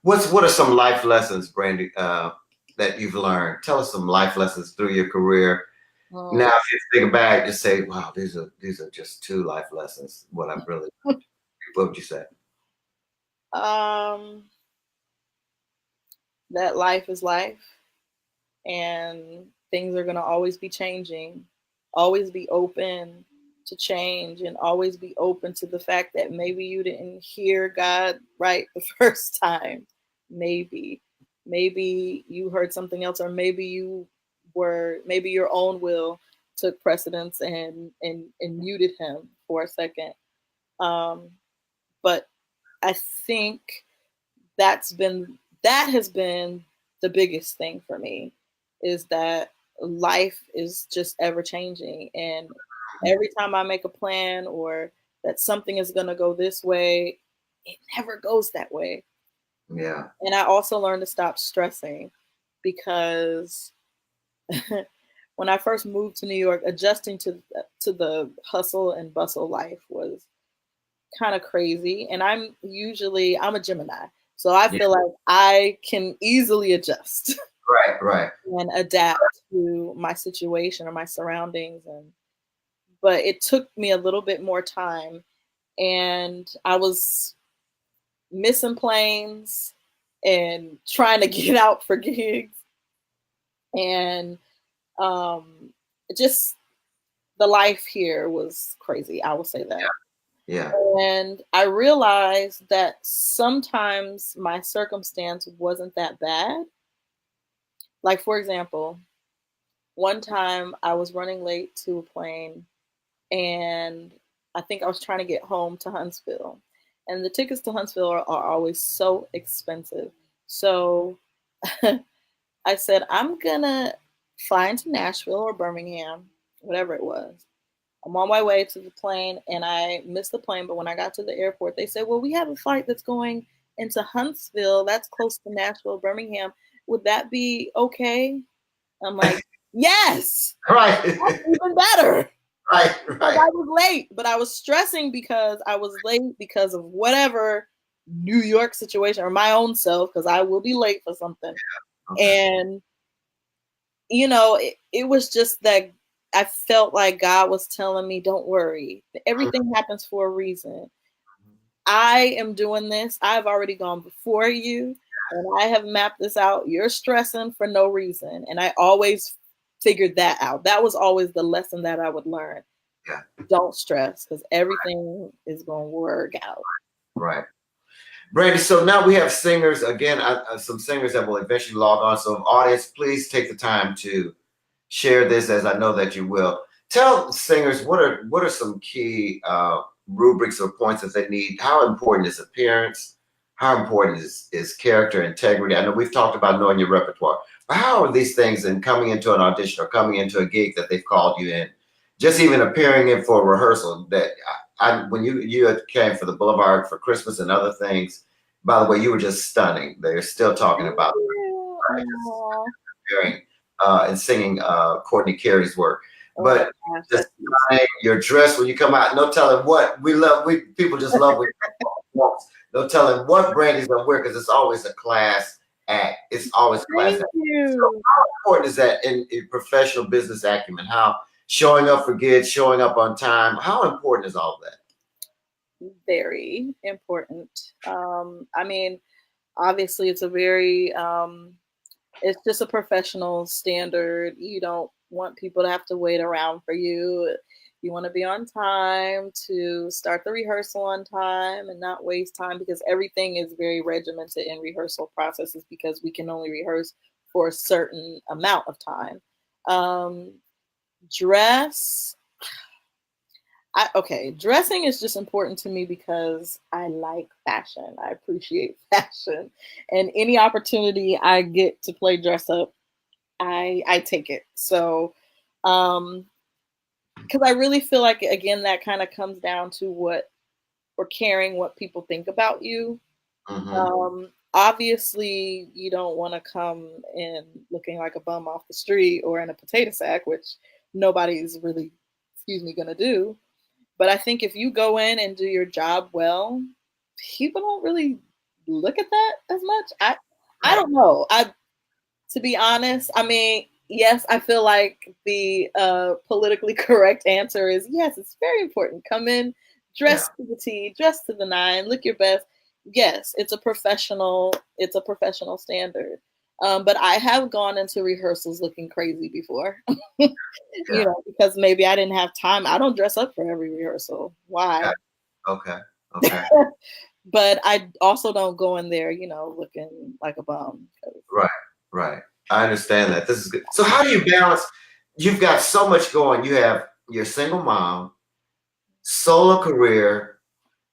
What are some life lessons, Brandie, that you've learned? Tell us some life lessons through your career. Now, if you think back, just say, "Wow, these are just two life lessons." What would you say? That life is life, and things are gonna always be changing. Always be open to change, and always be open to the fact that maybe you didn't hear God right the first time. Maybe you heard something else, or maybe your own will took precedence and muted him for a second. But I think that has been the biggest thing for me, is that life is just ever changing, and every time I make a plan or that something is going to go this way, it never goes that way. Yeah. And I also learned to stop stressing, because when I first moved to New York, adjusting to the hustle and bustle life was kind of crazy. And I'm a Gemini, so I feel like I can easily adjust. Right. And adapt to my situation or my surroundings. But it took me a little bit more time, and I was missing planes and trying to get out for gigs, and just the life here was crazy. I will say that. Yeah. And I realized that sometimes my circumstance wasn't that bad. Like, for example, one time I was running late to a plane, and I think I was trying to get home to Huntsville. And the tickets to Huntsville are always so expensive. So I said, I'm going to fly into Nashville or Birmingham, whatever it was. I'm on my way to the plane, and I missed the plane. But when I got to the airport, they said, well, we have a flight that's going into Huntsville. That's close to Nashville, Birmingham. Would that be okay? I'm like, yes. Right. That's even better. Right. I was late, but I was stressing because I was late because of whatever New York situation or my own self, because I will be late for something. Yeah. Okay. And, it was just that I felt like God was telling me, don't worry. Everything happens for a reason. I am doing this. I've already gone before you and I have mapped this out. You're stressing for no reason. And I always figured that out. That was always the lesson that I would learn. Yeah. Don't stress because everything is going to work out. Right. Brandie, so now we have singers, again, some singers that will eventually log on. So audience, please take the time to share this, as I know that you will. Tell singers what are some key rubrics or points that they need. How important is appearance? How important is character integrity? I know we've talked about knowing your repertoire, but how are these things in coming into an audition or coming into a gig that they've called you in, just even appearing in for a rehearsal? That when you came for the Boulevard for Christmas and other things, by the way, you were just stunning. They're still talking about appearing and singing Courtney Carey's work. But just your dress when you come out, no telling what people just love when no telling what Brandie's gonna wear because it's always a class act. It's always a class act. So how important is that in professional business acumen? How showing up for gigs, showing up on time, how important is all of that? Very important. I mean, obviously it's a very it's just a professional standard. You don't want people to have to wait around for you. You want to be on time, to start the rehearsal on time and not waste time, because everything is very regimented in rehearsal processes because we can only rehearse for a certain amount of time. Dressing is just important to me because I like fashion. I appreciate fashion. And any opportunity I get to play dress up, I take it. So, because I really feel like, again, that kind of comes down to caring what people think about you. Mm-hmm. Obviously, you don't want to come in looking like a bum off the street or in a potato sack, which nobody's really, going to do. But I think if you go in and do your job well, people don't really look at that as much. I don't know. To be honest, I mean, yes, I feel like the politically correct answer is yes, it's very important. Come in, dress to the T, dress to the nine, look your best. Yes, it's a professional standard. But I have gone into rehearsals looking crazy before, because maybe I didn't have time. I don't dress up for every rehearsal. Why? Okay. But I also don't go in there, looking like a bum. Right. I understand that. This is good. So how do you balance? You've got so much going. You have your single mom, solo career.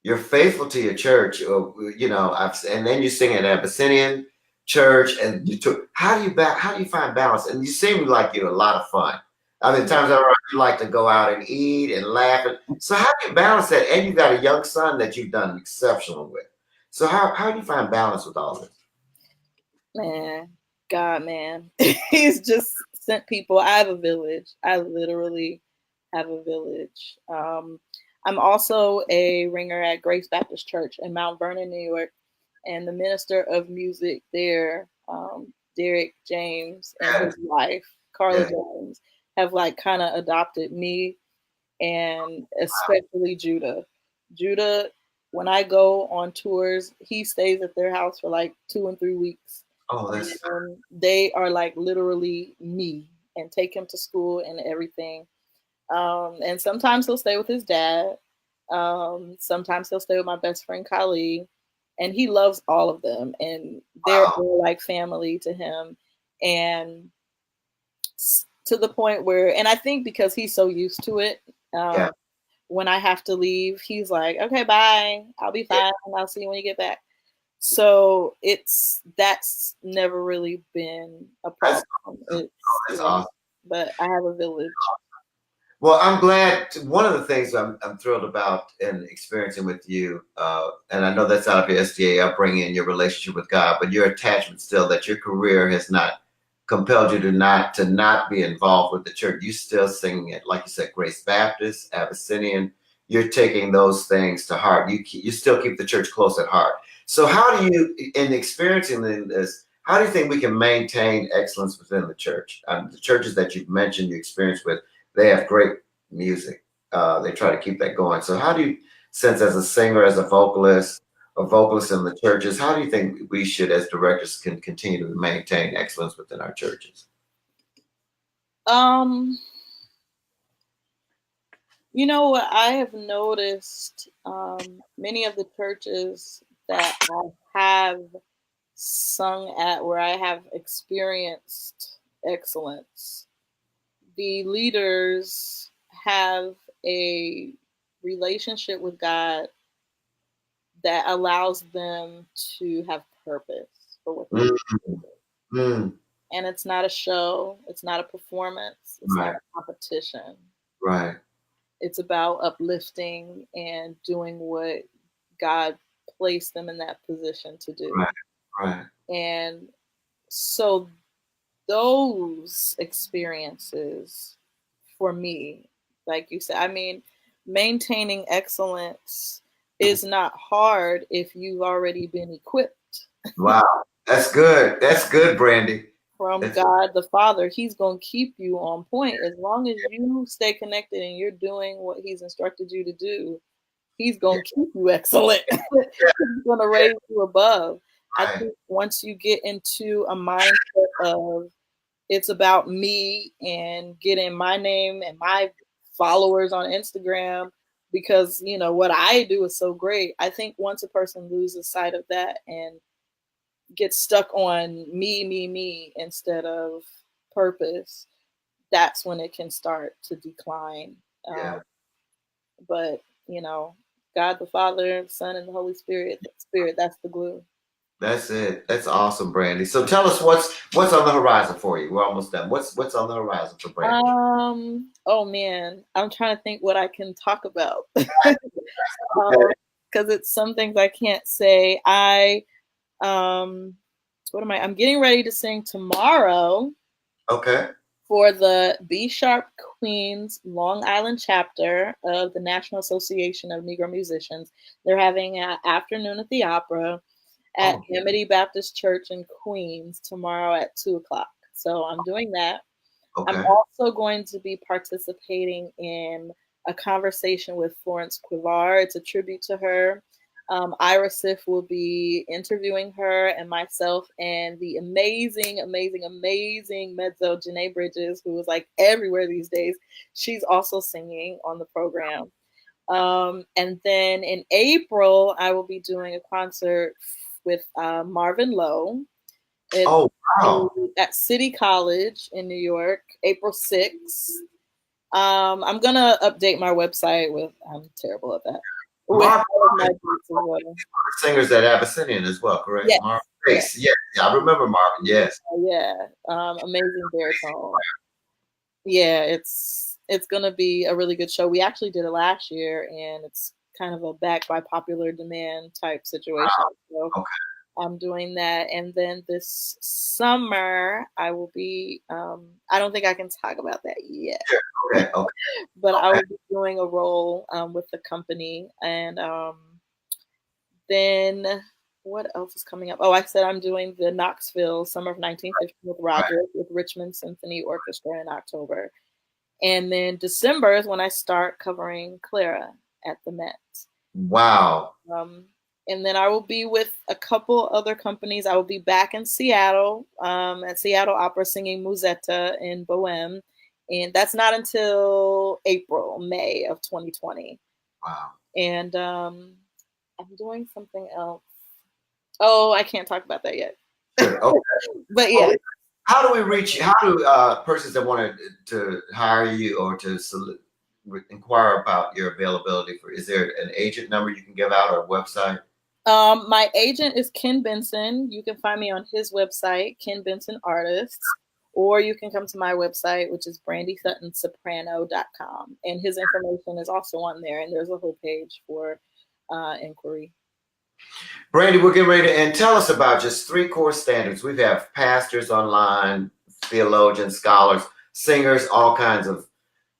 You're faithful to your church, and then you sing at Abyssinian church, and how do you find balance? And you seem like you're a lot of fun. I mean, times you like to go out and eat and laugh. So how do you balance that? And you've got a young son that you've done exceptional with. So how do you find balance with all this? Man, he's just sent people. I have a village. I literally have a village. I'm also a ringer at Grace Baptist Church in Mount Vernon, New York, and the minister of music there, Derek James, and his wife, Carla James, have kind of adopted me, and especially Judah. Judah, when I go on tours, he stays at their house for 2 and 3 weeks. Oh, that's they are literally me, and take him to school and everything. And sometimes he'll stay with his dad. Sometimes he'll stay with my best friend Kali, and he loves all of them, and they're all like family to him. And to the point where, and I think because he's so used to it, when I have to leave, he's like, "Okay, bye. I'll be fine. I'll see you when you get back." So that's never really been a problem. That's awesome. But I have a village. Well, I'm glad. One of the things I'm thrilled about and experiencing with you, and I know that's out of your SDA upbringing and your relationship with God, but your attachment still, that your career has not compelled you to not be involved with the church. You still singing it, like you said, Grace Baptist, Abyssinian. You're taking those things to heart. You still keep the church close at heart. So how do you, in experiencing this, how do you think we can maintain excellence within the church? The churches that you've mentioned, you experience with, they have great music. They try to keep that going. So how do you since as a singer, as a vocalist, or vocalist in the churches, how do you think we should, as directors, can continue to maintain excellence within our churches? You know what I have noticed, many of the churches that I have sung at where I have experienced excellence, the leaders have a relationship with God that allows them to have purpose for what they do. Mm, And it's not a show, it's not a performance, it's not right, a competition. right, It's about uplifting and doing what God placed them in that position to do. right, right. And so those experiences for me, like you said, I mean, maintaining excellence is not hard if you've already been equipped Wow, that's good. That's good, Brandie. from That's God the Father. He's going to keep you on point as long as you stay connected and you're doing what He's instructed you to do. He's going to keep you excellent. He's going to raise you above. I right, think once you get into a mindset of it's about me and getting my name and my followers on Instagram because, you know, what I do is so great. I think once a person loses sight of that and gets stuck on me instead of purpose, that's when it can start to decline. yeah. But, you know, God the Father, Son, and the Holy Spirit, that's the glue. That's it. That's awesome, Brandie. So tell us what's on the horizon for you. We're almost done. What's on the horizon for Brandie? Oh man, I'm trying to think what I can talk about. Okay. Because it's some things I can't say. What am I? I'm getting ready to sing tomorrow Okay. for the B Sharp Queens Long Island chapter of the National Association of Negro Musicians. They're having an afternoon at the opera at Oh, Amity Baptist Church in Queens tomorrow at 2:00. So I'm doing that. I'm okay. also going to be participating in a conversation with Florence Quivar. It's a tribute to her. Ira Sif will be interviewing her and myself and the amazing, amazing, amazing mezzo Janae Bridges, who is like everywhere these days. She's also singing on the program. And then in April, I will be doing a concert with Marvin Lowe. It's Oh, wow. at City College in New York, April 6th. I'm gonna update my website with. I'm terrible at that. With Marvin all of my Lewis, dates as well. singers at Abyssinian as well, correct? Yes, Marvin yes, Bass. Yes, yeah, I remember Marvin. Yes. yeah. Amazing baritone. Yeah, it's gonna be a really good show. We actually did it last year, and it's kind of a back by popular demand type situation. So Okay. I'm doing that. And then this summer, I will be, I don't think I can talk about that yet, Sure. Okay. Okay. but I Okay. will be doing a role with the company. And then what else is coming up? Oh, I said I'm doing the Knoxville Summer of 1950 with Roger with Richmond Symphony Orchestra in October. And then December is when I start covering Clara at the Met. Wow. And then I will be with a couple other companies. I will be back in Seattle at Seattle Opera singing Musetta in Bohème. And that's not until May of 2020. Wow. And I'm doing something else. Oh, I can't talk about that yet. Sure. Okay. But yeah. How do we reach? How do persons that want to hire you or to inquire about your availability for? Is there an agent number you can give out or a website? My agent is Ken Benson. You can find me on his website, Ken Benson Artists, or you can come to my website, which is brandiesuttonsoprano.com. And his information is also on there, and there's a whole page for inquiry. Brandie, we're getting ready to end. Tell us about just 3 core standards. We have pastors online, theologians, scholars, singers, all kinds of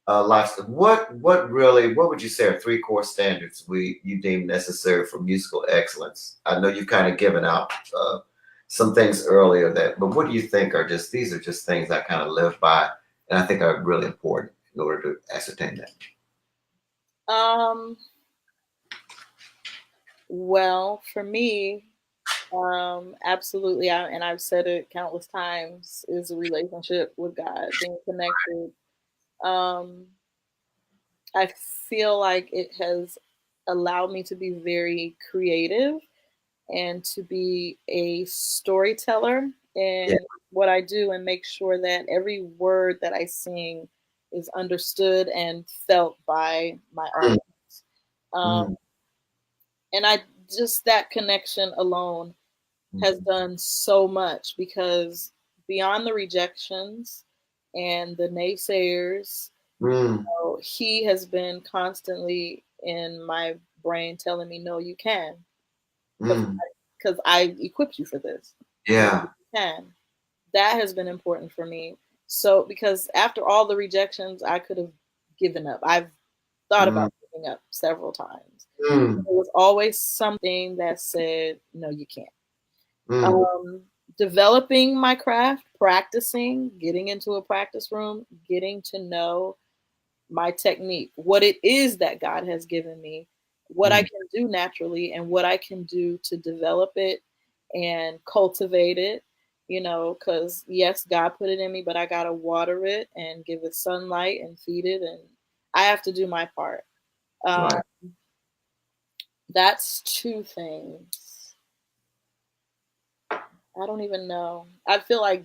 life. What would you say are 3 core standards you deem necessary for musical excellence? I know you've kind of given out some things earlier but what do you think these are just things I kind of live by and I think are really important in order to ascertain that? Well, for me, absolutely, and I've said it countless times, is a relationship with God, being connected. Um, I feel like it has allowed me to be very creative and to be a storyteller Yeah. in what I do and make sure that every word that I sing is understood and felt by my Mm, audience. Um, mm, and I just that connection alone has mm, done so much because beyond the rejections and the naysayers, mm, so he has been constantly in my brain telling me, no, you can, mm. because I equipped you for this. You Yeah. can. That has been important for me. So, because after all the rejections, I could have given up. I've thought Mm, about giving up several times. mm, There was always something that said, no, you can't. mm. Um, Developing my craft, practicing, getting into a practice room, getting to know my technique, what it is that God has given me, what I Mm. can do naturally, and what I can do to develop it and cultivate it. Because yes, God put it in me, but I got to water it and give it sunlight and feed it. And I have to do my part. Um, Right. that's two things. I don't even know. I feel like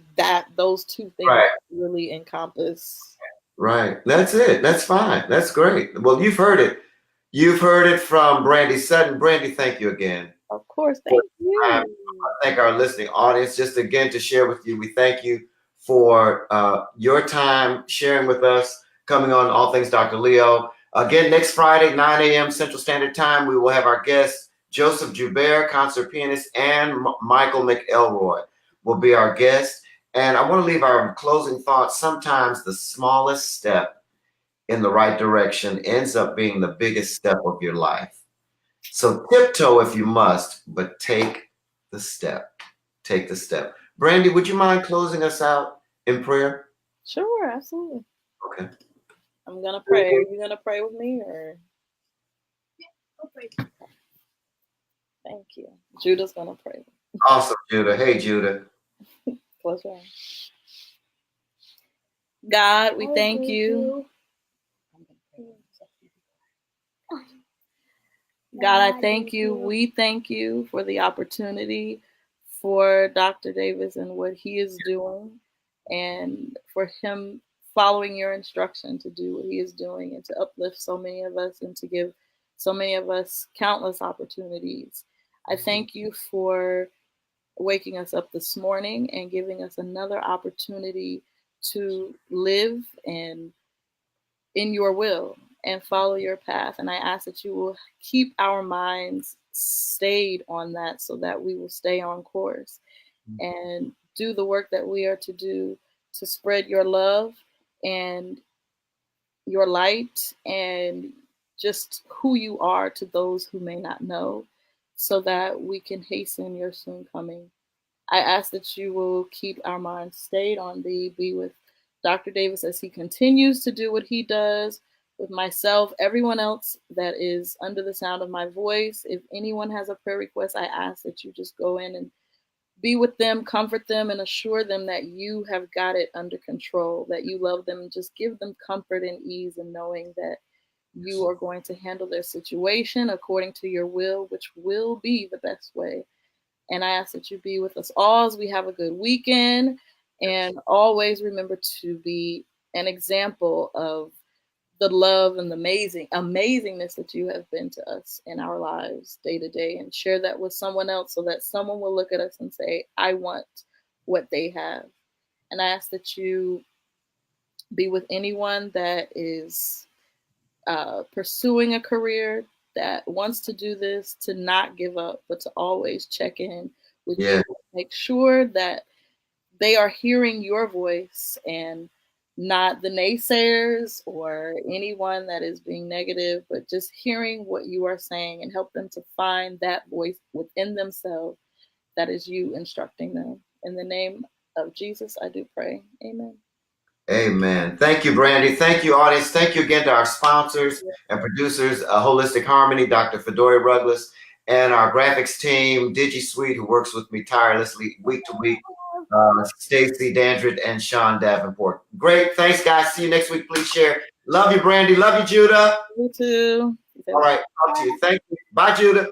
those two things Right. really encompass. Right. That's it. That's fine. That's great. Well, you've heard it. You've heard it from Brandie Sutton. Brandie, thank you again. Of course, For thank the time. you. Thank our listening audience. Just again to share with you, we thank you for your time sharing with us, coming on All Things Dr. Leo. Again, next Friday, 9 a.m. Central Standard Time, we will have our guests, Joseph Joubert, concert pianist, and Michael McElroy will be our guest. And I want to leave our closing thoughts. Sometimes the smallest step in the right direction ends up being the biggest step of your life. So tiptoe if you must, but take the step. Take the step. Brandie, would you mind closing us out in prayer? Sure, absolutely. Okay. I'm gonna pray. Are you gonna pray with me, or thank you? Judah's gonna pray. Awesome, Judah. Hey, Judah. Close your eyes. God, we thank you. God, I thank you. We thank you for the opportunity for Dr. Davis and what he is doing, and for him following your instruction to do what he is doing and to uplift so many of us and to give so many of us countless opportunities. I thank you for waking us up this morning and giving us another opportunity to live and in your will and follow your path. And I ask that you will keep our minds stayed on that so that we will stay on course and do the work that we are to do to spread your love and your light and just who you are to those who may not know, so that we can hasten your soon coming. I ask that you will keep our minds stayed on thee, be with Dr. Davis as he continues to do what he does, with myself, everyone else that is under the sound of my voice. If anyone has a prayer request, I ask that you just go in and be with them, comfort them, and assure them that you have got it under control, that you love them, and just give them comfort and ease in knowing that you are going to handle their situation according to your will, which will be the best way. And I ask that you be with us all as we have a good weekend. And always remember to be an example of the love and the amazingness that you have been to us in our lives day to day, and share that with someone else so that someone will look at us and say, I want what they have. And I ask that you be with anyone that is pursuing a career, that wants to do this, to not give up, but to always check in with Yeah. you. Make sure that they are hearing your voice and not the naysayers or anyone that is being negative, but just hearing what you are saying, and help them to find that voice within themselves that is you instructing them. In the name of Jesus, I do pray. Amen. Amen. Thank you, Brandie. Thank you, audience. Thank you again to our sponsors and producers, Holistic Harmony, Dr. Fedora Ruggles, and our graphics team, DigiSuite, who works with me tirelessly week to week, Stacy Dandridge, and Sean Davenport. Great. Thanks, guys. See you next week. Please share. Love you, Brandie. Love you, Judah. You too. All right. Talk to you. Thank you. Bye, Judah.